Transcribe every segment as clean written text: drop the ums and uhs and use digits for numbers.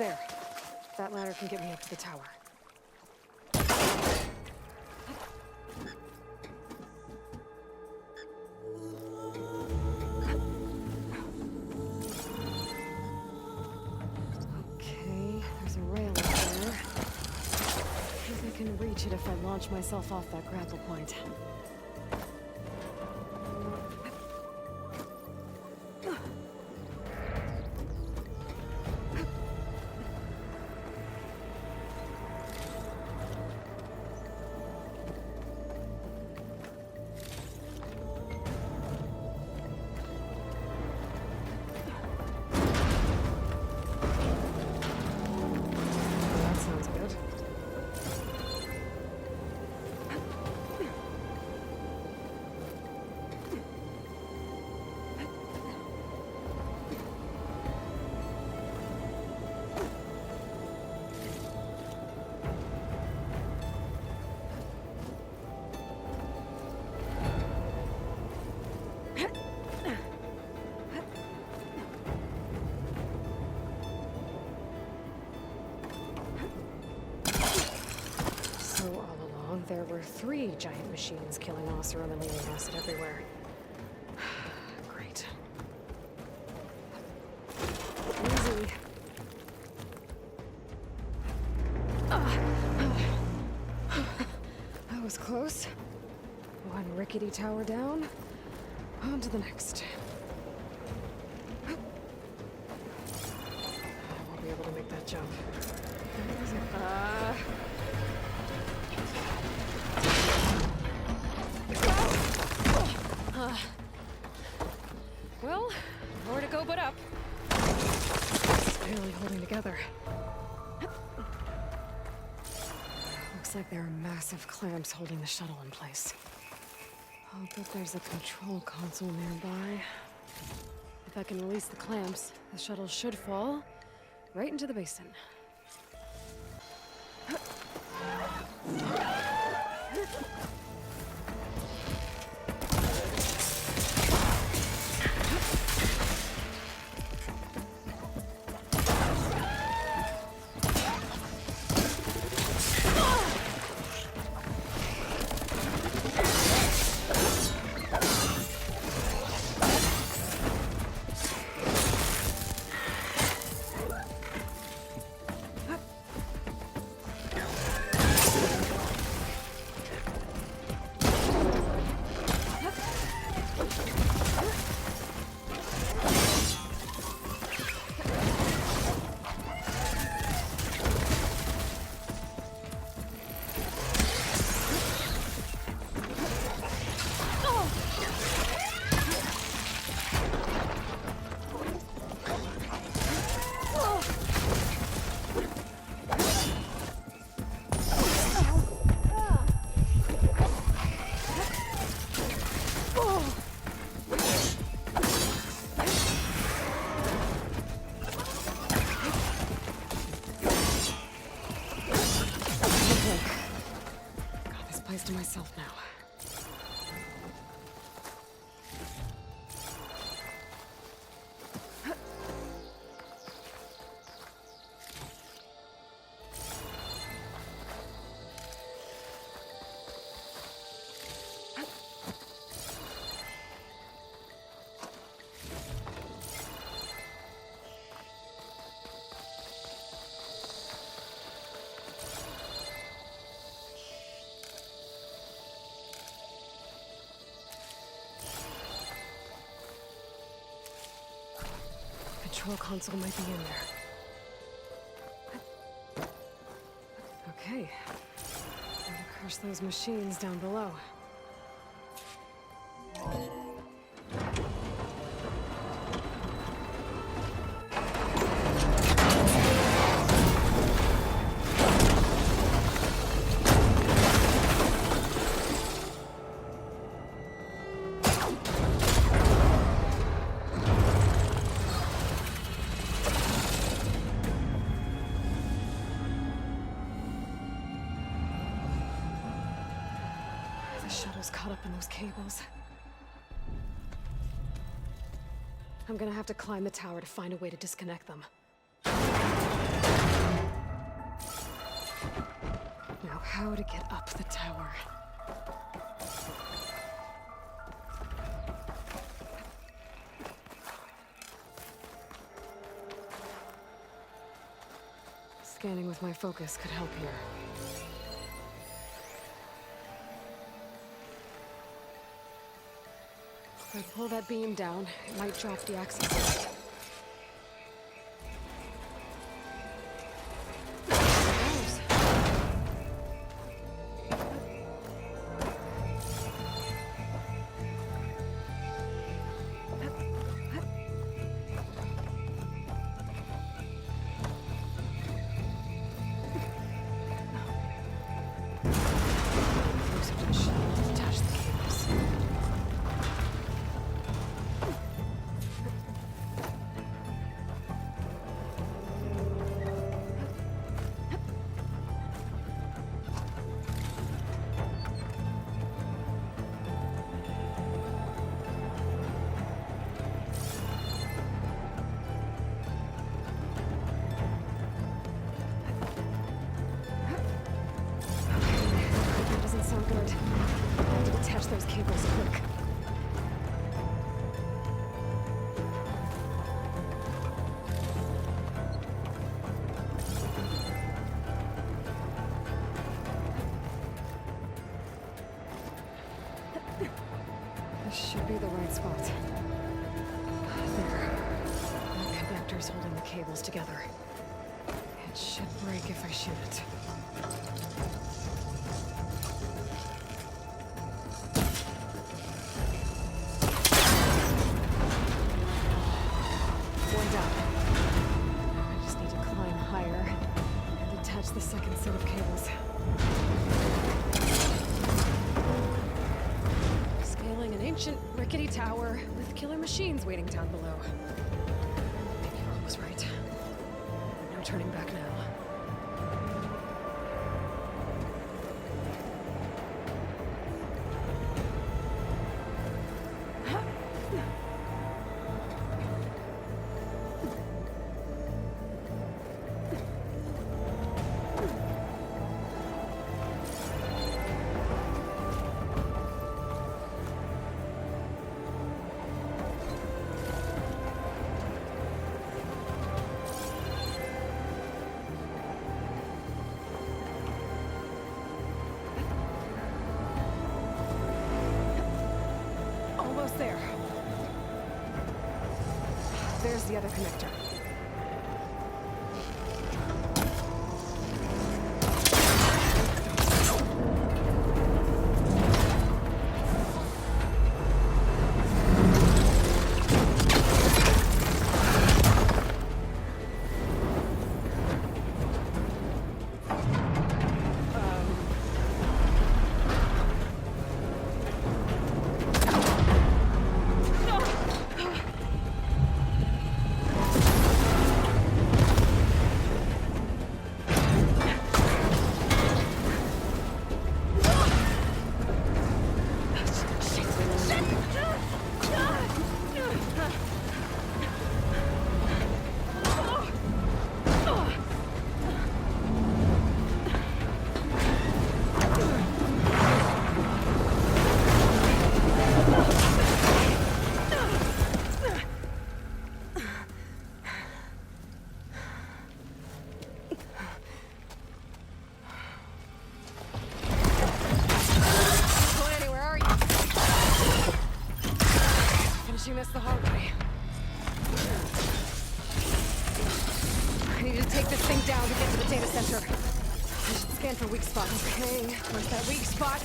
There. That ladder can get me up to the tower. Okay, there's a rail up there. I think I can reach it if I launch myself off that grapple point. That sounds good. So all along, there were 3 giant machines killing Oseram and leaving acid everywhere. Great. Easy. That was close. One rickety tower down. On to the next. I won't be able to make that jump. Well, nowhere to go but up. It's barely holding together. Looks like there are massive clamps holding the shuttle in place. I'll bet there's a control console nearby. If I can release the clamps, the shuttle should fall right into the basin. To myself now. Control console might be in there. Okay. Time to crush those machines down below. Shuttle's caught up in those cables. I'm gonna have to climb the tower to find a way to disconnect them. How to get up the tower. Scanning with my focus could help here. If I pull that beam down, it might drop the access point. Those cables quick. This should be the right spot. There. The connector's holding the cables together. It should break if I shoot it. The second set of cables. Scaling an ancient, rickety tower with killer machines waiting down below. Maybe Rob was right. No turning back now. There. There's the other connector. This the hard way. I need to take this thing down to get to the data center. I should scan for weak spots. Okay, where's that weak spot?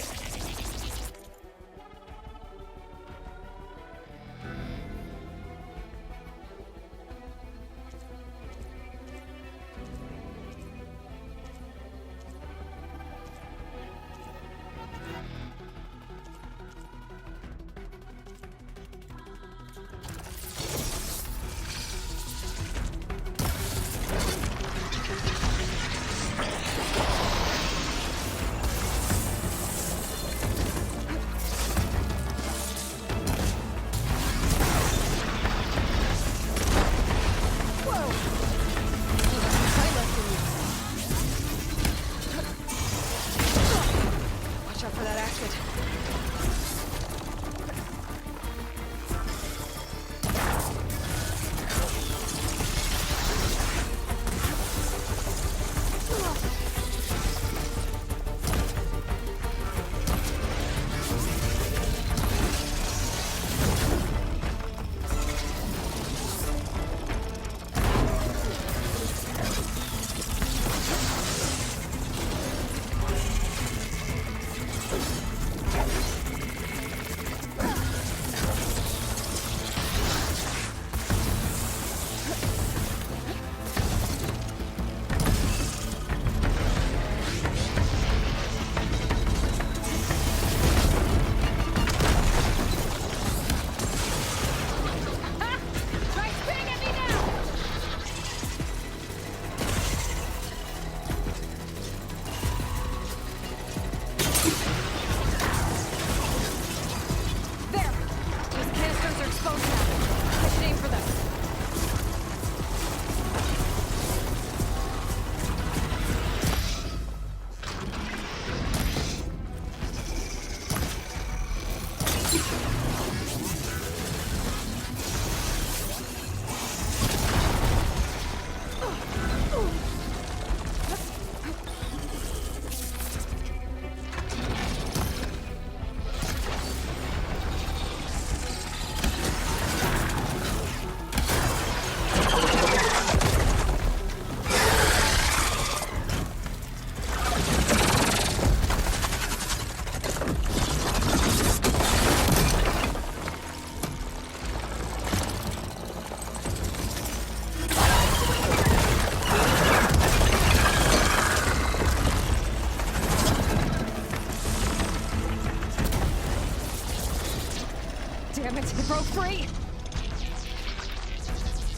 free!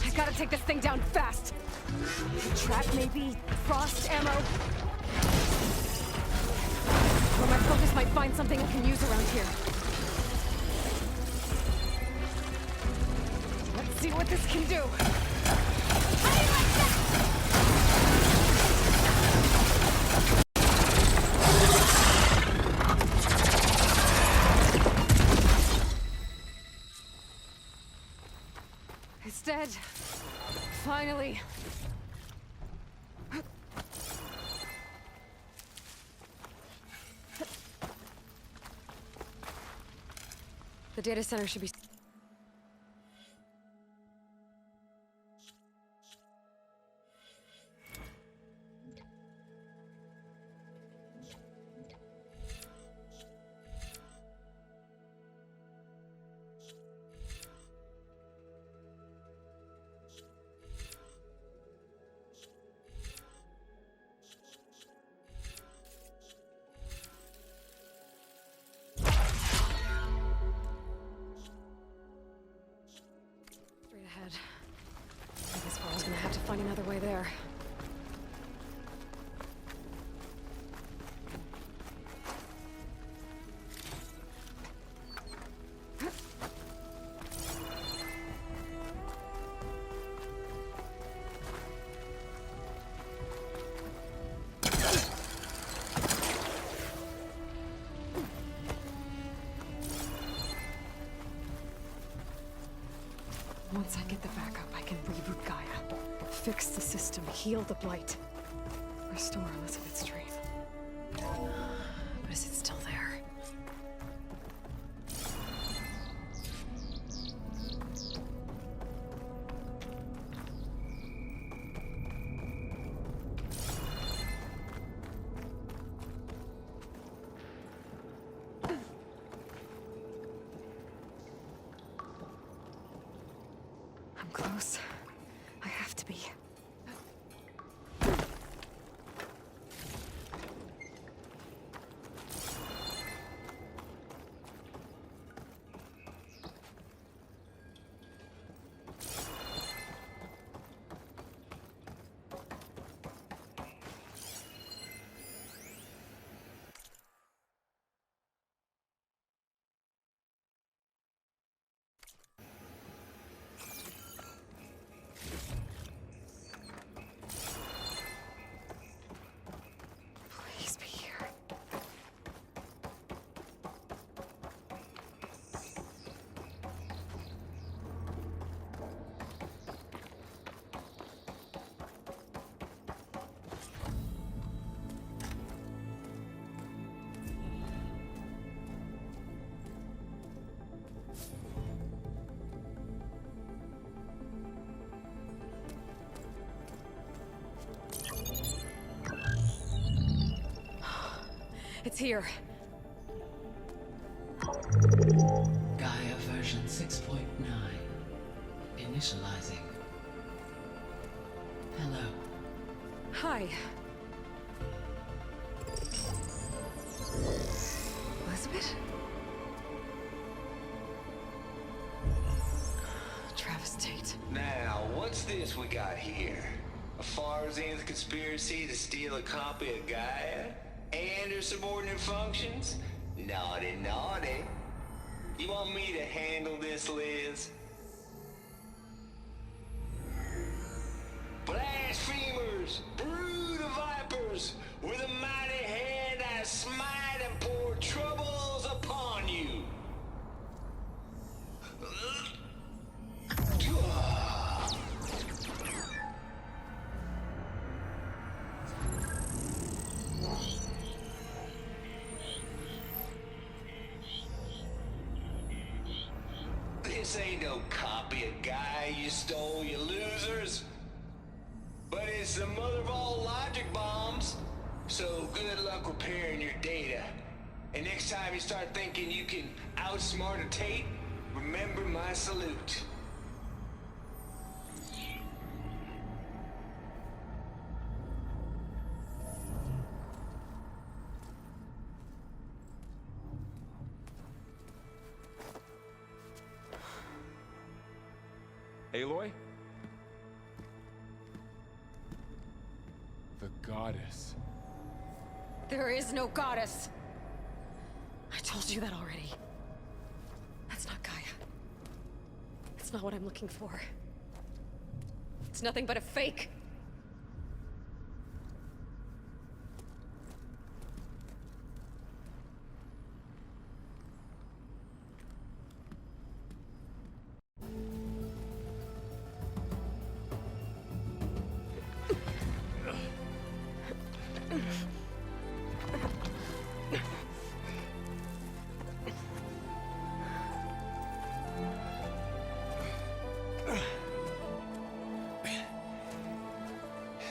I gotta take this thing down fast! A trap, maybe? Frost ammo? Or my focus might find something I can use around here. Let's see what this can do! How do you like that? It's dead. Finally. The data center should be... straight ahead. I guess Varl's gonna have to find another way there. Once I get the backup, I can reboot Gaia. Fix the system, heal the Blight. Restore Elizabeth's dream. But is it still there? I'm close. I have to be. Please be here. It's here. Gaia version 6.9. Initializing. Hello. Hi. Elizabeth? Travis Tate. Now, what's this we got here? A Farzan's conspiracy to steal a copy of Gaia? And her subordinate functions? Naughty, naughty. You want me to handle this, Liz? Blasphemers! Brood of vipers! With a mighty hand I smite and pour troubles upon you! This ain't no copy of Gaia you stole, you losers. But it's the mother of all logic bombs. So good luck repairing your data. And next time you start thinking you can outsmart a Tate, remember my salute. Aloy? The goddess. There is no goddess! I told you that already. That's not Gaia. It's not what I'm looking for. It's nothing but a fake.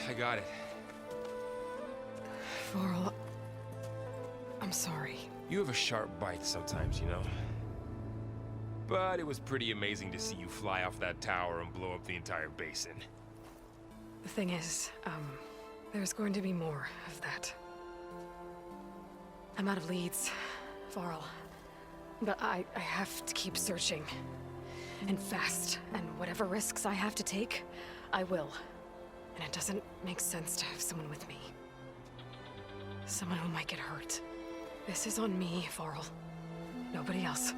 I got it. Varl, I'm sorry. You have a sharp bite sometimes, you know? But it was pretty amazing to see you fly off that tower and blow up the entire basin. The thing is, there's going to be more of that. I'm out of leads, Varl. But I have to keep searching. And fast. And whatever risks I have to take, I will. And it doesn't make sense to have someone with me. Someone who might get hurt. This is on me, Varl. Nobody else.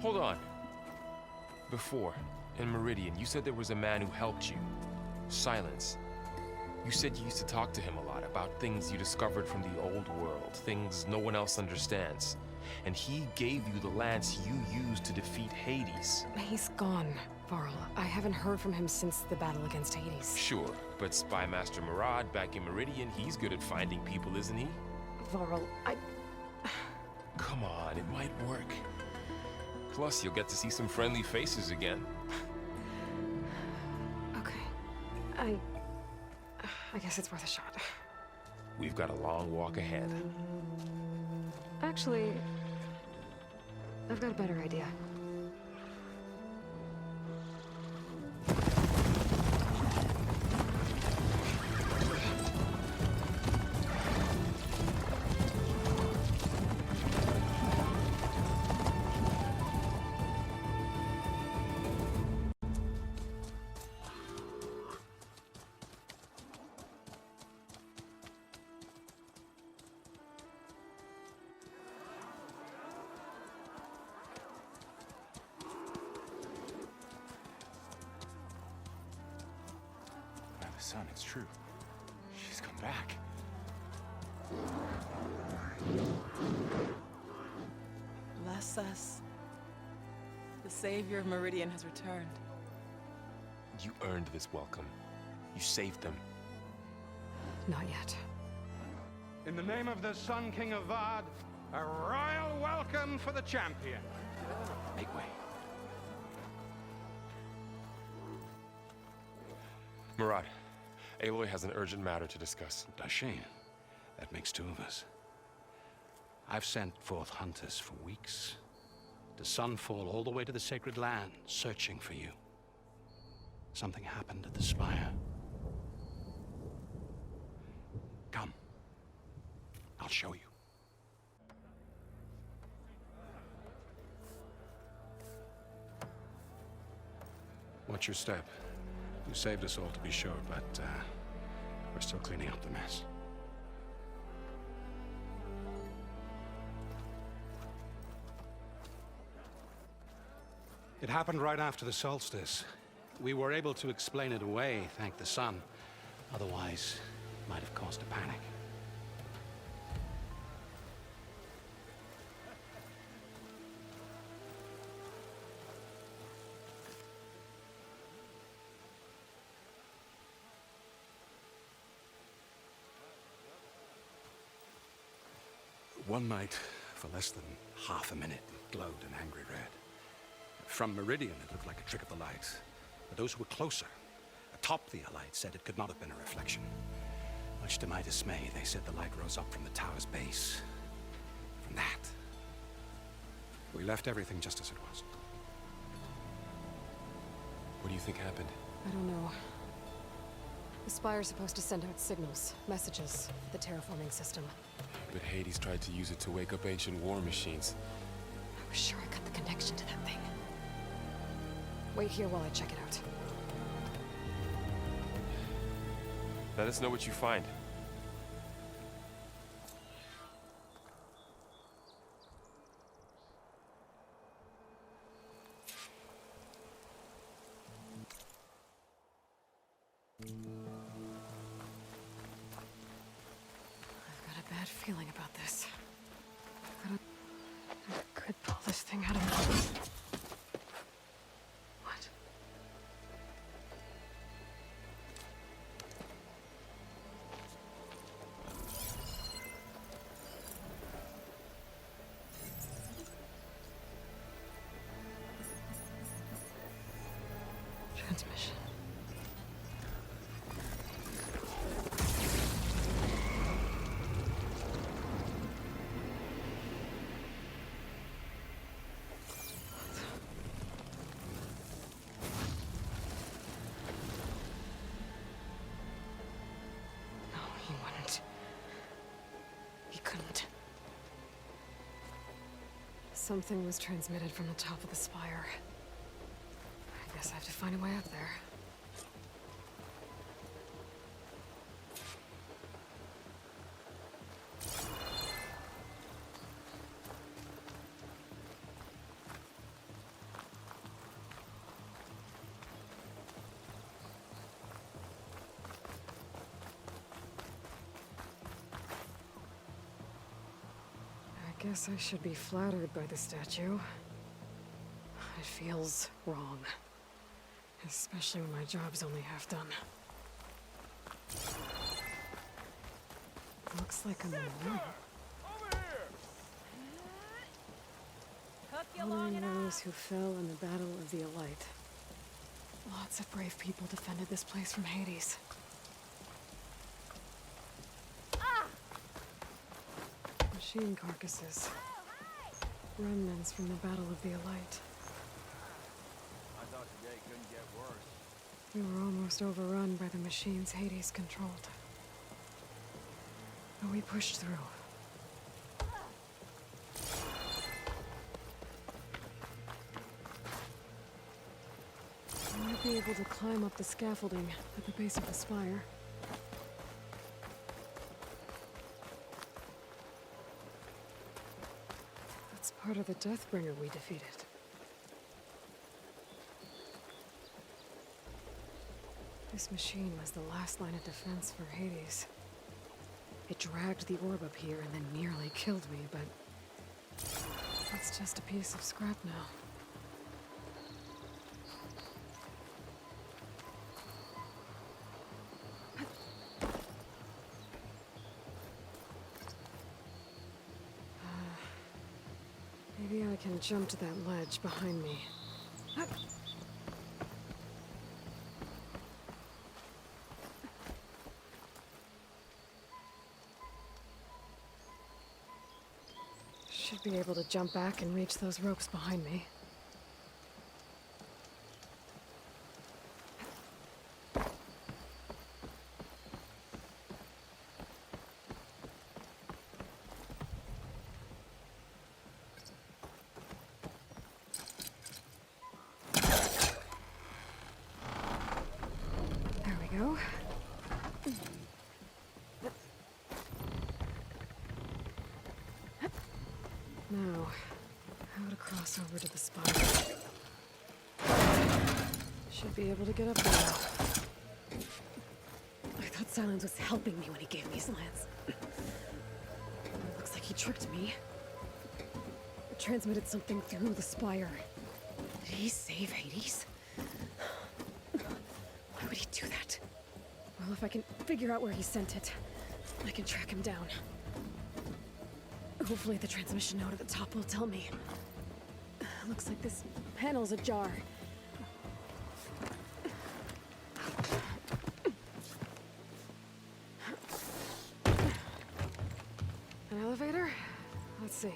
Hold on. Before, in Meridian, you said there was a man who helped you. Silence. You said you used to talk to him a lot about things you discovered from the old world, things no one else understands. And he gave you the lance you used to defeat Hades. He's gone, Varl. I haven't heard from him since the battle against Hades. Sure, but Spy Master Murad back in Meridian, he's good at finding people, isn't he? Varl, Come on, it might work. Plus, you'll get to see some friendly faces again. Okay. I guess it's worth a shot. We've got a long walk ahead. Actually, I've got a better idea. Son, it's true. She's come back. Bless us. The savior of Meridian has returned. You earned this welcome. You saved them. Not yet. In the name of the Sun King of Vard, a royal welcome for the champion. Make way. Murad, Aloy has an urgent matter to discuss. Dashane, that makes two of us. I've sent forth hunters for weeks, to Sunfall all the way to the Sacred Land, searching for you. Something happened at the Spire. Come. I'll show you. Watch your step. You saved us all, to be sure, but we're still cleaning up the mess. It happened right after the solstice. We were able to explain it away, thank the sun. Otherwise, it might have caused a panic. One night, for less than half a minute, it glowed an angry red. From Meridian, it looked like a trick of the light. But those who were closer, atop the light, said it could not have been a reflection. Much to my dismay, they said the light rose up from the tower's base. From that, we left everything just as it was. What do you think happened? I don't know. The Spire's supposed to send out signals, messages, for the terraforming system. But Hades tried to use it to wake up ancient war machines. I was sure I got the connection to that thing. Wait here while I check it out. Let us know what you find. I've got a bad feeling about this. I could pull this thing out of me. What? Transmission. No, he wouldn't. He couldn't. Something was transmitted from the top of the spire. I guess I have to find a way up there. I guess I should be flattered by the statue. It feels wrong. Especially when my job's only half done. Looks like I'm alone. Honoring those who fell in the Battle of the Elite. Lots of brave people defended this place from Hades. Machine carcasses. Remnants from the Battle of the Elite. I thought today couldn't get worse. We were almost overrun by the machines Hades controlled. But we pushed through. I might be able to climb up the scaffolding at the base of the spire. That's part of the Deathbringer we defeated. This machine was the last line of defense for Hades. It dragged the orb up here and then nearly killed me, but it's just a piece of scrap now. Maybe I can jump to that ledge behind me. Should be able to jump back and reach those ropes behind me. There we go. Now, how to cross over to the spire. Should be able to get up there. I thought Silence was helping me when he gave me slants. Looks like he tricked me. Transmitted something through the spire. Did he save Hades? Why would he do that? Well, if I can figure out where he sent it, I can track him down. Hopefully the transmission node at the top will tell me. Looks like this panel's ajar. An elevator? Let's see.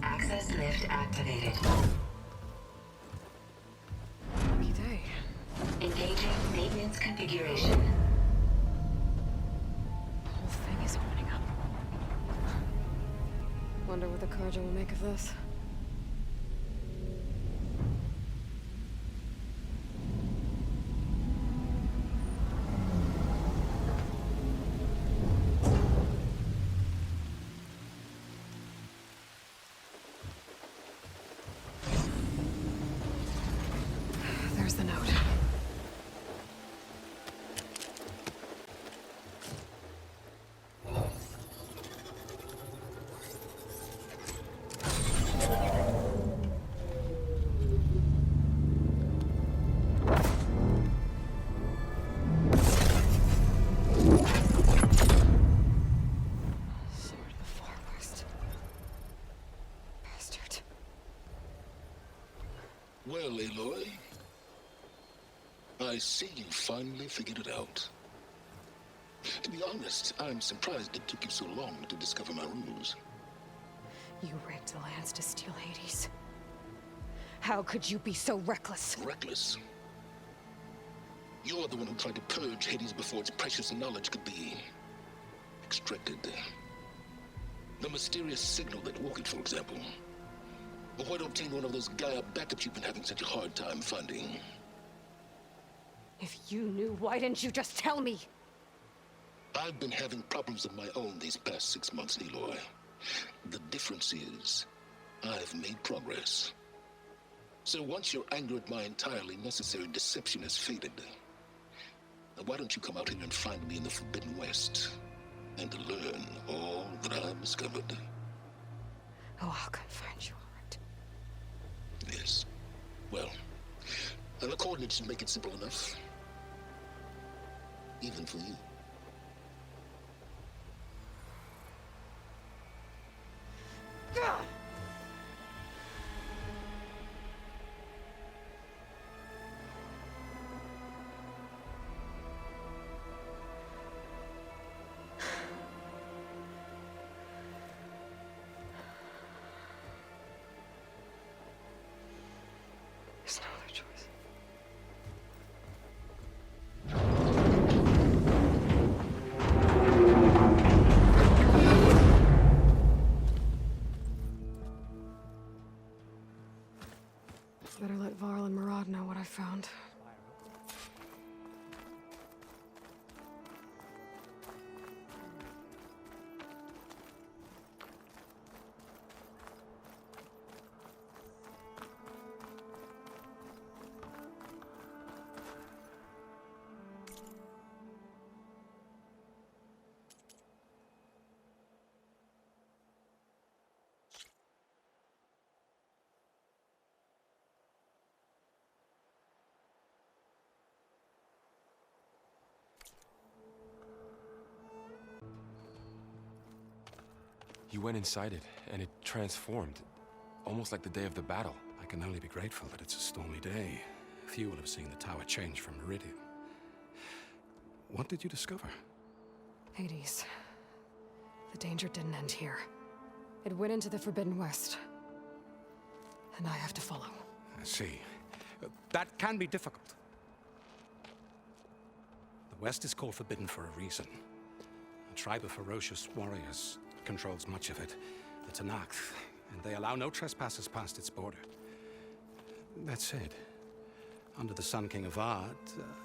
Access lift activated. Lucky day. Engaging maintenance configuration. The whole what the Carja will make of this. There's the note. Sword of the Far West. Bastard. Well, Aloy, I see you finally figured it out. To be honest, I'm surprised it took you so long to discover my ruse. You rigged the lands to steal Hades. How could you be so reckless? Reckless. You're the one who tried to purge Hades before its precious knowledge could be extracted. The mysterious signal that woke it, for example. Or why to obtain one of those Gaia backups you've been having such a hard time finding. If you knew, why didn't you just tell me? I've been having problems of my own these past 6 months, Aloy. The difference is, I've made progress. So once your anger at my entirely necessary deception has faded, why don't you come out here and find me in the Forbidden West, and learn all that I've discovered? Oh, I'll come find you, all right. Yes. Well, and the coordinates should make it simple enough. Even for you. God! There's no other choice. Better let Varl and Murad know what I found. You went inside it, and it transformed. Almost like the day of the battle. I can only be grateful that it's a stormy day. Few will have seen the tower change from Meridian. What did you discover? Hades. The danger didn't end here. It went into the Forbidden West. And I have to follow. I see. That can be difficult. The West is called Forbidden for a reason. A tribe of ferocious warriors controls much of it, the Tenakth, and they allow no trespassers past its border. That said, under the Sun King Avad,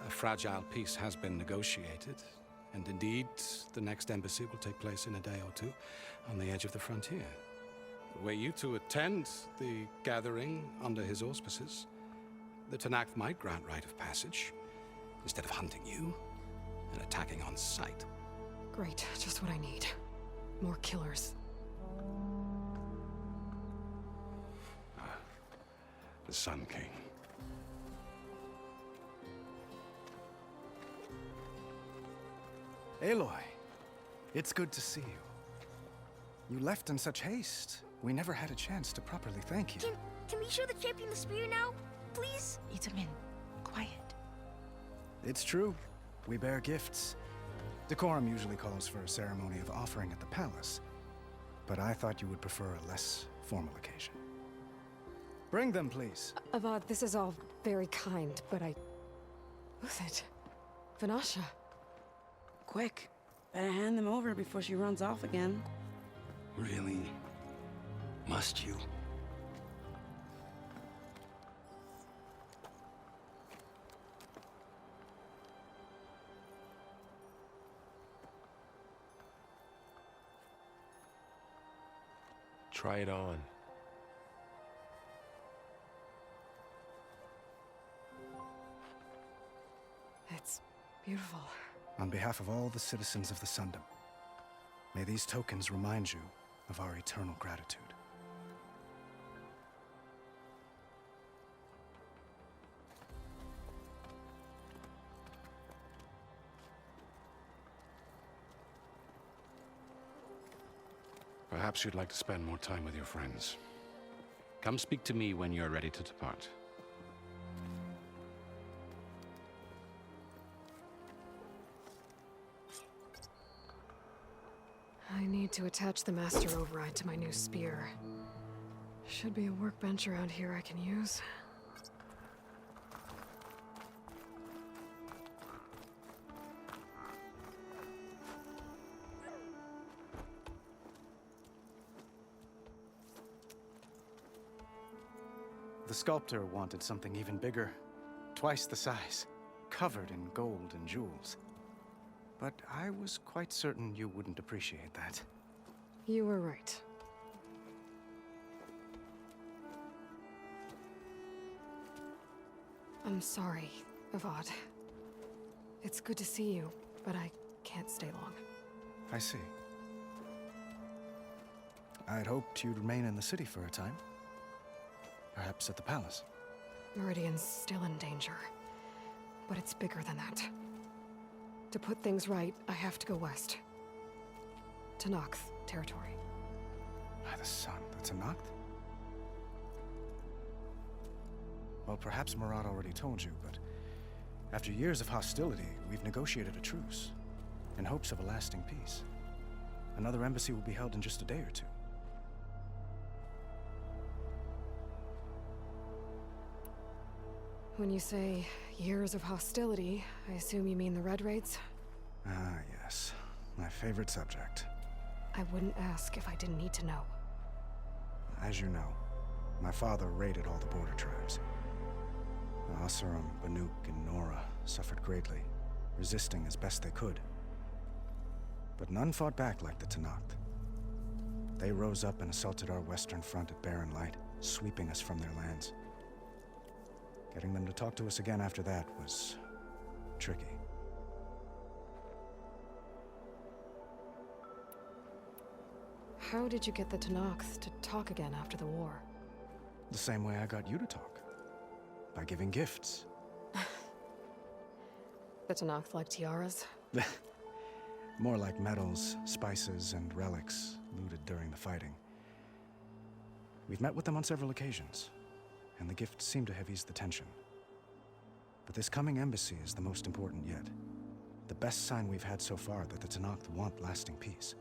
a fragile peace has been negotiated, and indeed, the next embassy will take place in a day or two on the edge of the frontier. Were you to attend the gathering under his auspices, the Tenakth might grant right of passage, instead of hunting you and attacking on sight. Great, just what I need. More killers. The Sun King. Aloy, it's good to see you. You left in such haste. We never had a chance to properly thank you. Can we show the champion the spear now, please? Itamen, quiet. It's true. We bear gifts. Decorum usually calls for a ceremony of offering at the palace, but I thought you would prefer a less formal occasion. Bring them, please. Avad, this is all very kind, but Who's it? Vanasha. Quick. Better hand them over before she runs off again. Really? Must you? Try it on. It's beautiful. On behalf of all the citizens of the Sundom, may these tokens remind you of our eternal gratitude. Perhaps you'd like to spend more time with your friends. Come speak to me when you're ready to depart. I need to attach the Master Override to my new spear. Should be a workbench around here I can use. The sculptor wanted something even bigger, twice the size, covered in gold and jewels. But I was quite certain you wouldn't appreciate that. You were right. I'm sorry, Avad. It's good to see you, but I can't stay long. I see. I'd hoped you'd remain in the city for a time. Perhaps at the palace. Meridian's still in danger, but it's bigger than that. To put things right, I have to go west. To Noct territory. By the sun, that's a Noct? Well, perhaps Murad already told you, but after years of hostility, we've negotiated a truce, in hopes of a lasting peace. Another embassy will be held in just a day or two. When you say years of hostility, I assume you mean the Red Raids? Ah, yes. My favorite subject. I wouldn't ask if I didn't need to know. As you know, my father raided all the border tribes. The Oseram, Banuk, and Nora suffered greatly, resisting as best they could. But none fought back like the Tenakth. They rose up and assaulted our western front at Barren Light, sweeping us from their lands. Getting them to talk to us again after that was tricky. How did you get the Tenakth to talk again after the war? The same way I got you to talk. By giving gifts. The Tenakth like tiaras? More like medals, spices, and relics looted during the fighting. We've met with them on several occasions, and the gifts seem to have eased the tension. But this coming embassy is the most important yet. The best sign we've had so far that the Tenakth want lasting peace.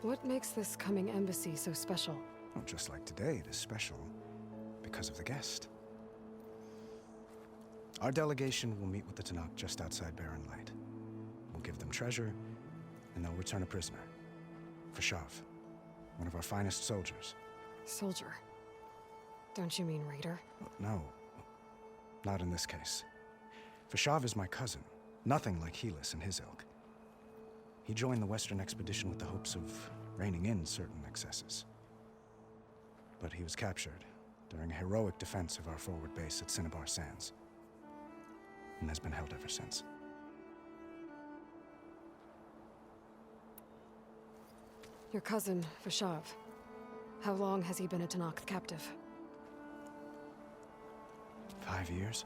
What makes this coming embassy so special? Oh, just like today, it is special because of the guest. Our delegation will meet with the Tenakth just outside Barren Light. We'll give them treasure, and they'll return a prisoner. Fashav, one of our finest soldiers. Soldier? Don't you mean raider? No, not in this case. Fashav is my cousin, nothing like Helis and his ilk. He joined the Western expedition with the hopes of reining in certain excesses. But he was captured during a heroic defense of our forward base at Cinnabar Sands, and has been held ever since. Your cousin, Fashav. How long has he been a Tenakth captive? 5 years.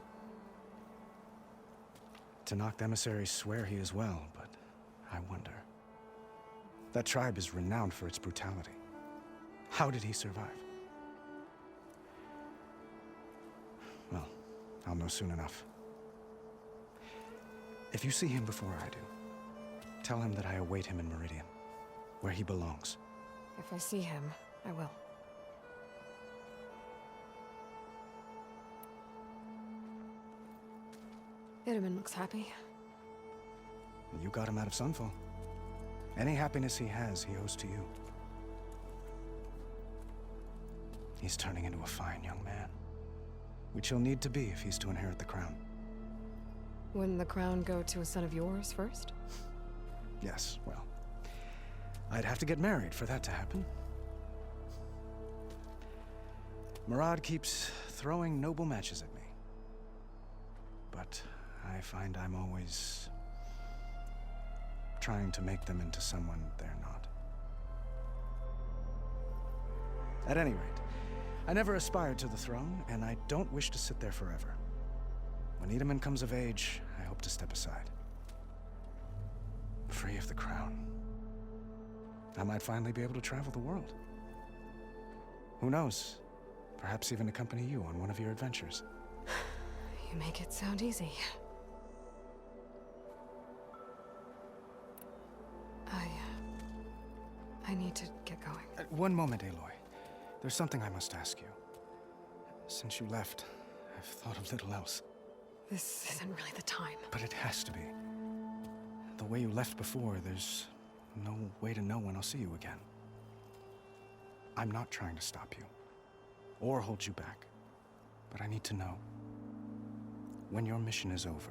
Tenakth emissaries swear he is well, but I wonder. That tribe is renowned for its brutality. How did he survive? Well, I'll know soon enough. If you see him before I do, tell him that I await him in Meridian, where he belongs. If I see him, I will. Itamen looks happy. You got him out of Sunfall. Any happiness he has, he owes to you. He's turning into a fine young man, which he'll need to be if he's to inherit the crown. Wouldn't the crown go to a son of yours first? Yes, well, I'd have to get married for that to happen. Murad keeps throwing noble matches at me. But I find I'm always trying to make them into someone they're not. At any rate, I never aspired to the throne, and I don't wish to sit there forever. When Itamen comes of age, I hope to step aside. Free of the crown. I might finally be able to travel the world. Who knows? Perhaps even accompany you on one of your adventures. You make it sound easy. I need to get going. One moment, Aloy. There's something I must ask you. Since you left, I've thought of little else. This isn't really the time. But it has to be. The way you left before, there's no way to know when I'll see you again. I'm not trying to stop you, or hold you back. But I need to know, when your mission is over,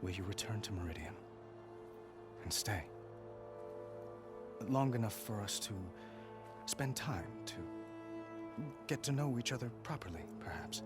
will you return to Meridian? And stay? Long enough for us to spend time, to get to know each other properly, perhaps.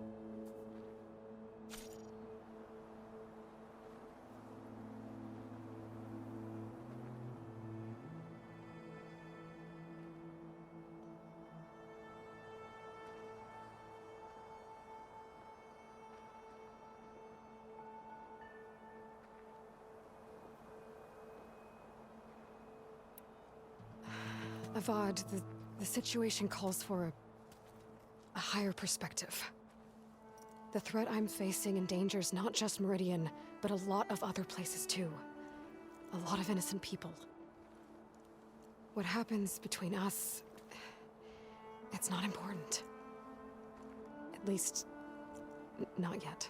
Avad, the situation calls for a higher perspective. The threat I'm facing endangers not just Meridian, but a lot of other places too. A lot of innocent people. What happens between us, it's not important. At least, not yet.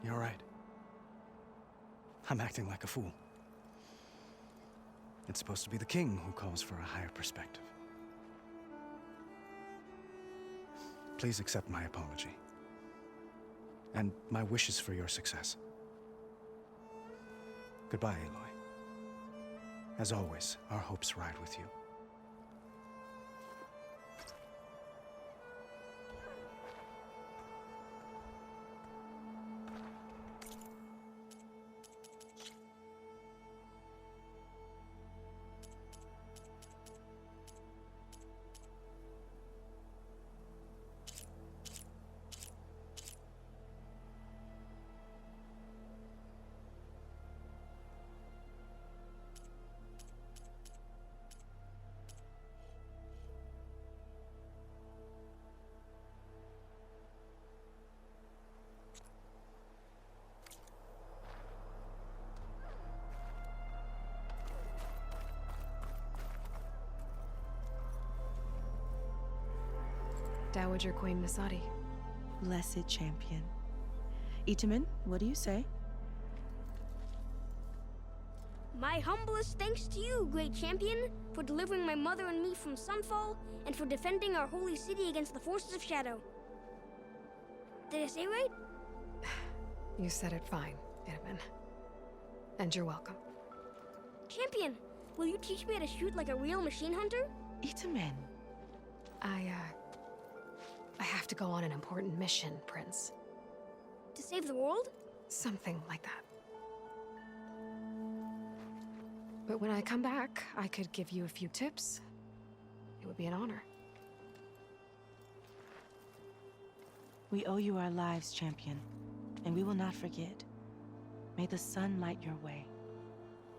You're right. I'm acting like a fool. It's supposed to be the king who calls for a higher perspective. Please accept my apology. And my wishes for your success. Goodbye, Aloy. As always, our hopes ride with you. Dowager Queen Nasadi. Blessed champion. Itamen, what do you say? My humblest thanks to you, great champion, for delivering my mother and me from Sunfall, and for defending our holy city against the forces of Shadow. Did I say right? You said it fine, Itamen. And you're welcome. Champion, will you teach me how to shoot like a real machine hunter? Itamen. I have to go on an important mission, Prince. To save the world? Something like that. But when I come back, I could give you a few tips. It would be an honor. We owe you our lives, champion, and we will not forget. May the sun light your way.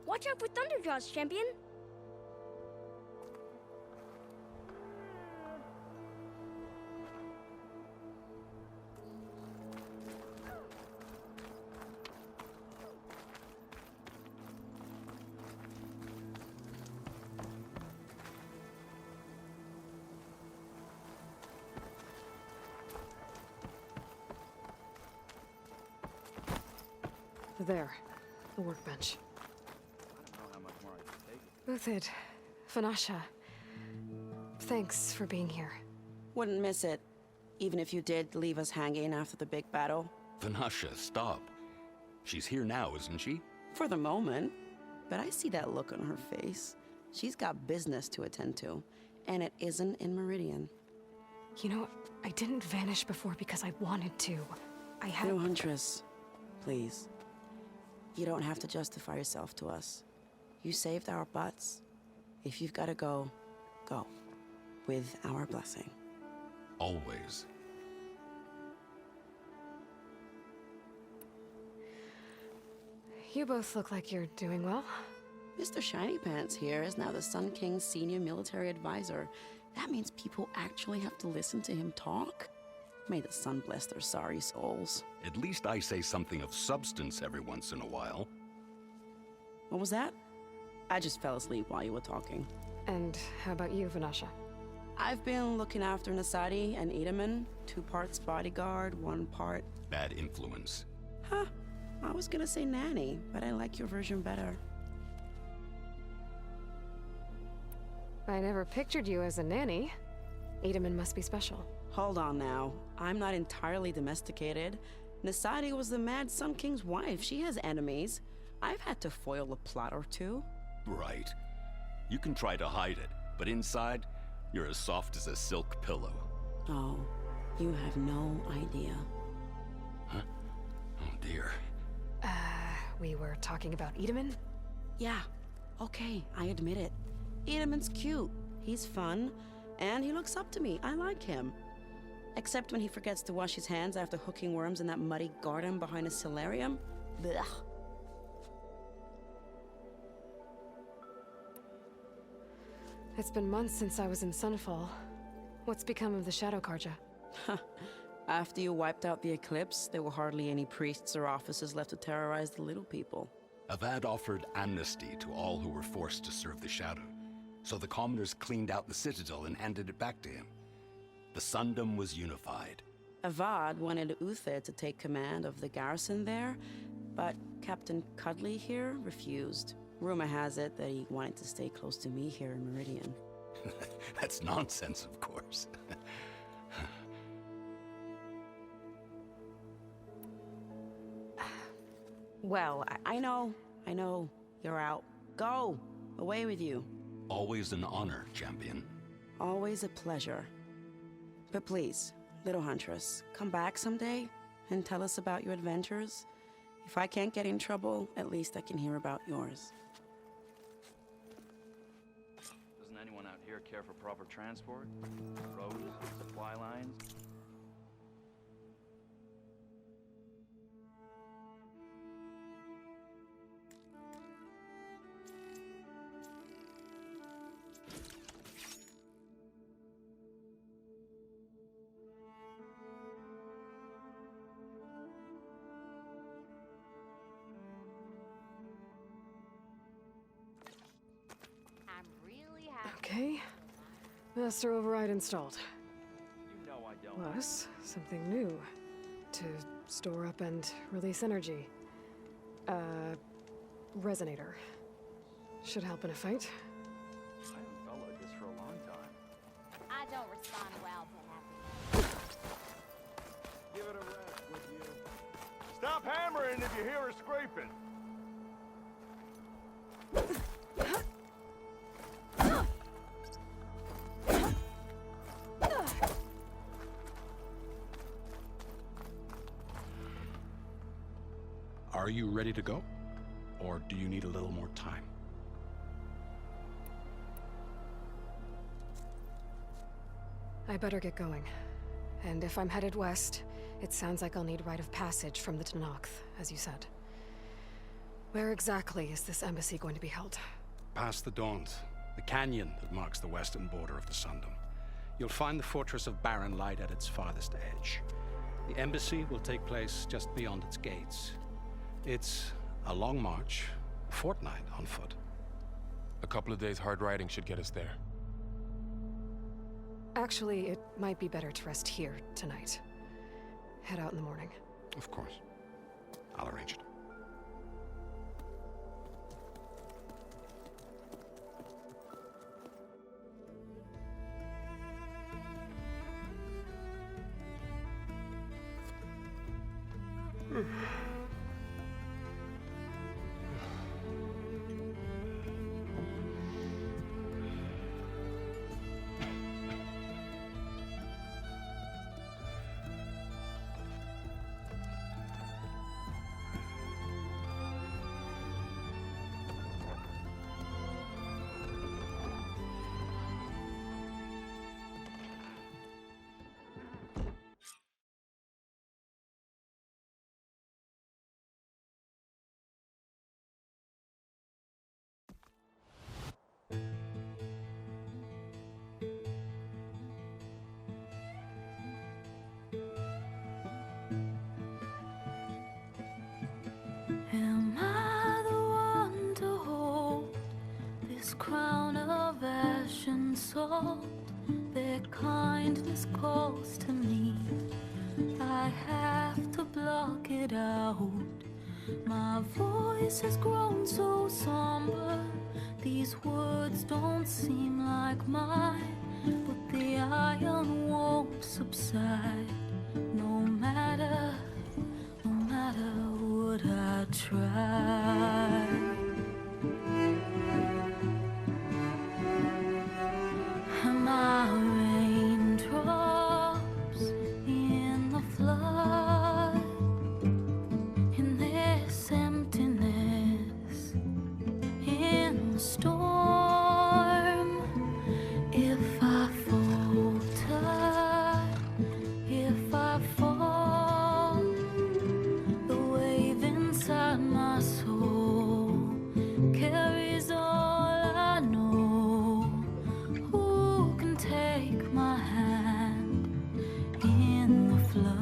Watch out for Thunderjaws, champion! There, the workbench. I don't know how much more I can Uthid, Vanasha. Thanks for being here. Wouldn't miss it, even if you did leave us hanging after the big battle. Vanasha, stop. She's here now, isn't she? For the moment. But I see that look on her face. She's got business to attend to, and it isn't in Meridian. You know, I didn't vanish before because I wanted to. I had... No, Huntress. Please. You don't have to justify yourself to us. You saved our butts. If you've got to go, go. With our blessing. Always. You both look like you're doing well. Mr. Shiny Pants here is now the Sun King's senior military advisor. That means people actually have to listen to him talk? May the sun bless their sorry souls. At least I say something of substance every once in a while. What was that? I just fell asleep while you were talking. And how about you, Vanasha? I've been looking after Nasadi and Edaman. 2 parts bodyguard, 1 part... Bad influence. Huh. I was gonna say nanny, but I like your version better. I never pictured you as a nanny. Edaman must be special. Hold on now. I'm not entirely domesticated. Nasadi was the Mad Sun King's wife. She has enemies. I've had to foil a plot or 2. Right. You can try to hide it, but inside, you're as soft as a silk pillow. Oh, you have no idea. Huh? Oh dear. We were talking about Edaman? Yeah. Okay, I admit it. Edaman's cute. He's fun. And he looks up to me. I like him. Except when he forgets to wash his hands after hooking worms in that muddy garden behind a solarium. Blech. It's been months since I was in Sunfall. What's become of the Shadow Karja? After you wiped out the Eclipse, there were hardly any priests or officers left to terrorize the little people. Avad offered amnesty to all who were forced to serve the Shadow. So the commoners cleaned out the Citadel and handed it back to him. The Sundom was unified. Avad wanted Uthid to take command of the garrison there, but Captain Cudley here refused. Rumor has it that he wanted to stay close to me here in Meridian. That's nonsense, of course. Well, I know. You're out. Go! Away with you. Always an honor, champion. Always a pleasure. But please, little Huntress, come back someday and tell us about your adventures. If I can't get in trouble, at least I can hear about yours. Doesn't anyone out here care for proper transport? Roads, supply lines? Okay. Master override installed. You know I don't. Plus, something new. To store up and release energy. Resonator. Should help in a fight. I haven't felt like this for a long time. I don't respond well to happiness. Give it a rest, would you? Stop hammering if you hear her scraping. Are you ready to go? Or do you need a little more time? I better get going. And if I'm headed west, it sounds like I'll need rite of passage from the Tenakth, as you said. Where exactly is this embassy going to be held? Past the Daunt, the canyon that marks the western border of the Sundom. You'll find the fortress of Barren Light at its farthest edge. The embassy will take place just beyond its gates. It's a long march, a fortnight on foot. A couple of days hard riding should get us there. Actually, it might be better to rest here tonight. Head out in the morning. Of course. I'll arrange it. Am I the one to hold this crown of ash and salt? Their kindness calls to me. I have to block it out. My voice has grown so somber. These words don't seem like mine, but the iron won't subside. No matter what I try. Am I raindrops in the flood? In this emptiness, in the storm. If I falter, if I fall, the wave inside my soul carries all I know. Who can take my hand in the flood?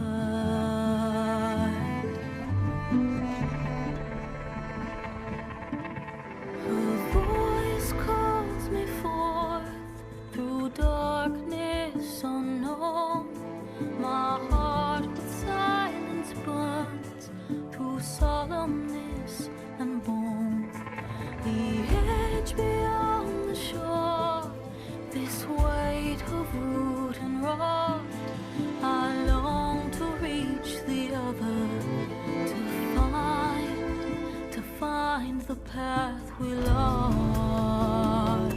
Her voice calls me forth through darkness unknown. My heart with silence burns through solemnness and bone. The edge beyond the shore, this weight of root and rot. I long to reach the other, to find the path we lost.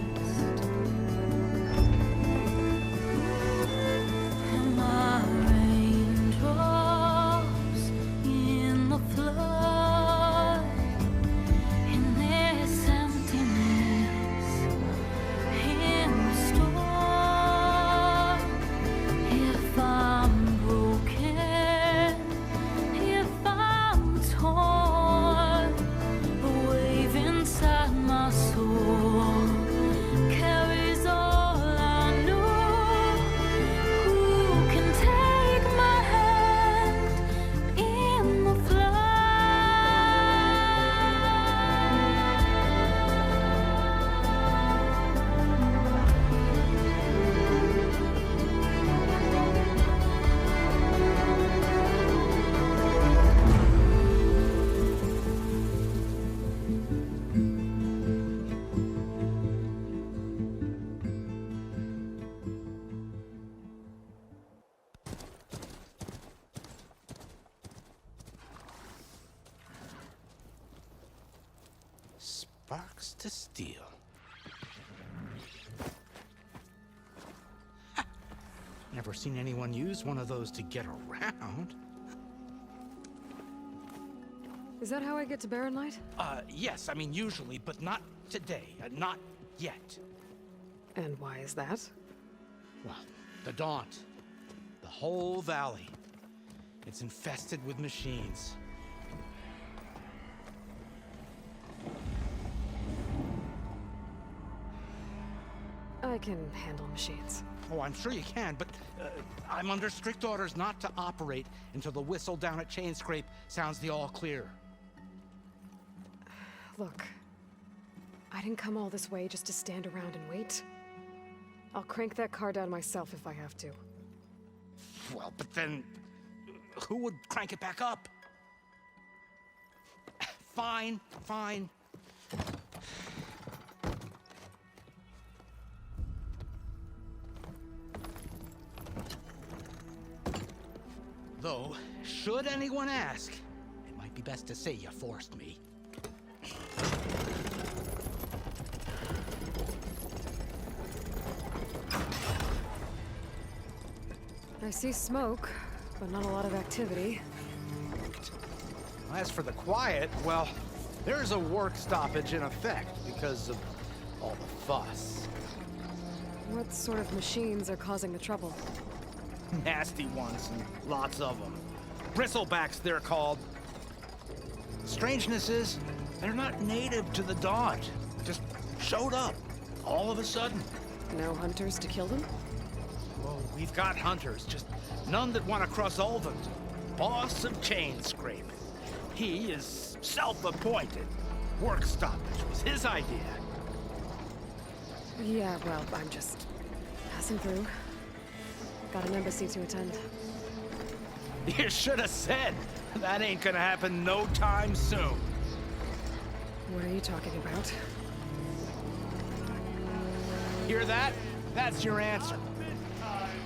Am I raindrops in the flood? In this emptiness, in the storm. If I'm broken, if I'm torn, the wave inside my soul carries all I know. Who can take my hand in the Sparks to steel. Ha! Never seen anyone use one of those to get around. Is that how I get to Barren Light? Yes, I mean usually, but not today. Not yet. And why is that? Well, the Daunt. The whole valley. It's infested with machines. I can handle machines. Oh, I'm sure you can, but I'm under strict orders not to operate until the whistle down at Chainscrape sounds the all clear. Look, I didn't come all this way just to stand around and wait. I'll crank that car down myself if I have to. Well, but then who would crank it back up? Fine, fine. Though, should anyone ask, best to say you forced me. I see smoke, but not a lot of activity. As for the quiet, well, there's a work stoppage in effect because of all the fuss. What sort of machines are causing the trouble? Nasty ones, and lots of them. Bristlebacks, they're called. Strangeness is, they're not native to the Dodge. Just showed up, all of a sudden. No hunters to kill them? Well, we've got hunters, just none that want to cross Ulvund. Boss of chain scraping. He is self-appointed. Work stoppage was his idea. Yeah, well, I'm just passing through. Got an embassy to attend. You should have said. That ain't gonna happen no time soon. What are you talking about? Hear that? That's your answer.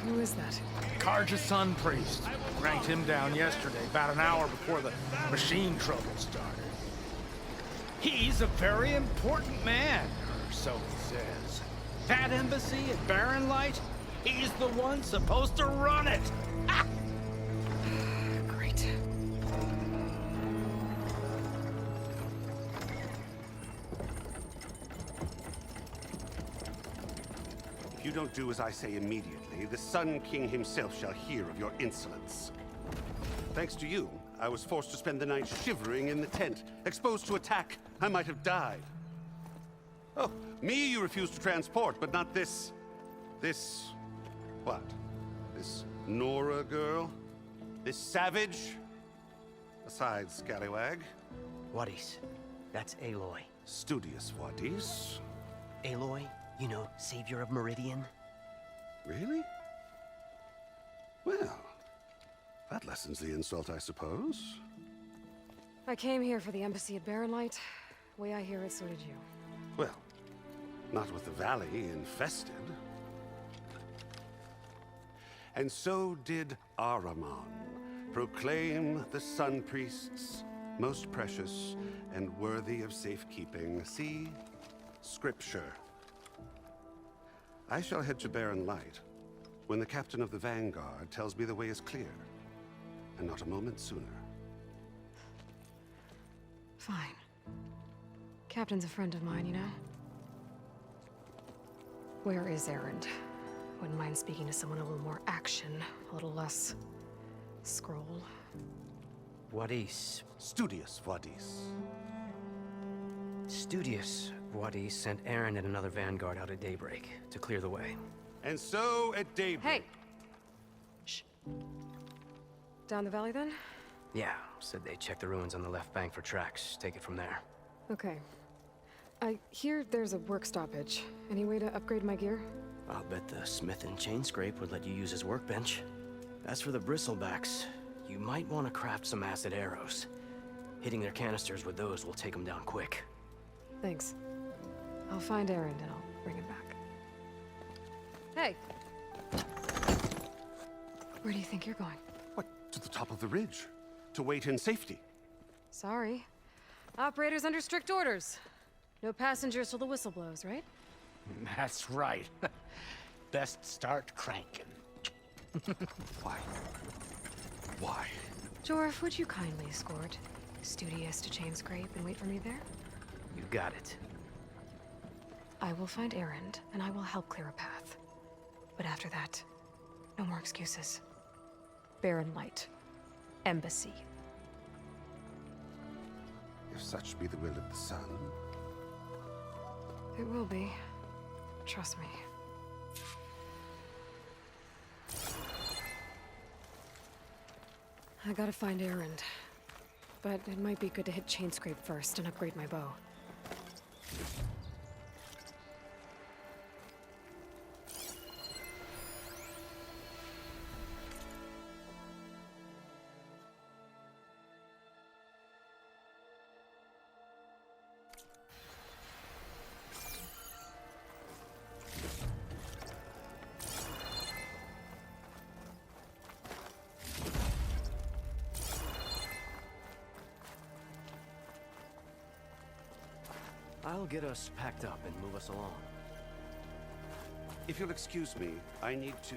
Who is that? Karja Sun Priest. Ranked him down yesterday, about an hour before the machine trouble started. He's a very important man, or so he says. That embassy at Barren Light, he's the one supposed to run it! Ah! Great. If you don't do as I say immediately, the Sun King himself shall hear of your insolence. Thanks to you, I was forced to spend the night shivering in the tent. Exposed to attack, I might have died. Oh, me you refused to transport, but not this... what? This Nora girl? This savage? Besides, scallywag. Wadis. That's Aloy. Studious Wadis. Aloy, you know, savior of Meridian. Really? Well, that lessens the insult, I suppose. I came here for the embassy at Barren Light. Way I hear it, so did you. Well, not with the valley infested. And so did Ahriman, proclaim the Sun Priests most precious and worthy of safekeeping. See? Scripture. I shall head to Barren Light when the captain of the Vanguard tells me the way is clear, and not a moment sooner. Fine. Captain's a friend of mine, you know? Where is Erend? Wouldn't mind speaking to someone a little more action, a little less scroll. Wadis. Studious Wadis. Studious Wadis sent Erend and another Vanguard out at daybreak to clear the way. And so at daybreak... Hey! Shh. Down the valley, then? Yeah, said they checked the ruins on the left bank for tracks. Take it from there. Okay. I hear there's a work stoppage. Any way to upgrade my gear? I'll bet the smith in Chainscrape would let you use his workbench. As for the Bristlebacks, you might want to craft some acid arrows. Hitting their canisters with those will take them down quick. Thanks. I'll find Erend and I'll bring him back. Hey! Where do you think you're going? What, to the top of the ridge? To wait in safety? Sorry. Operator's under strict orders. No passengers till the whistle blows, right? That's right. Best start cranking. Why? Why? Jorf, would you kindly escort Studious to Chainscrape and wait for me there? You got it. I will find Erend, and I will help clear a path. But after that, no more excuses. Barren Light. Embassy. If such be the will of the sun. It will be. Trust me. I gotta find Erend. But it might be good to hit Chainscrape first and upgrade my bow. I'll get us packed up and move us along. If you'll excuse me, I need to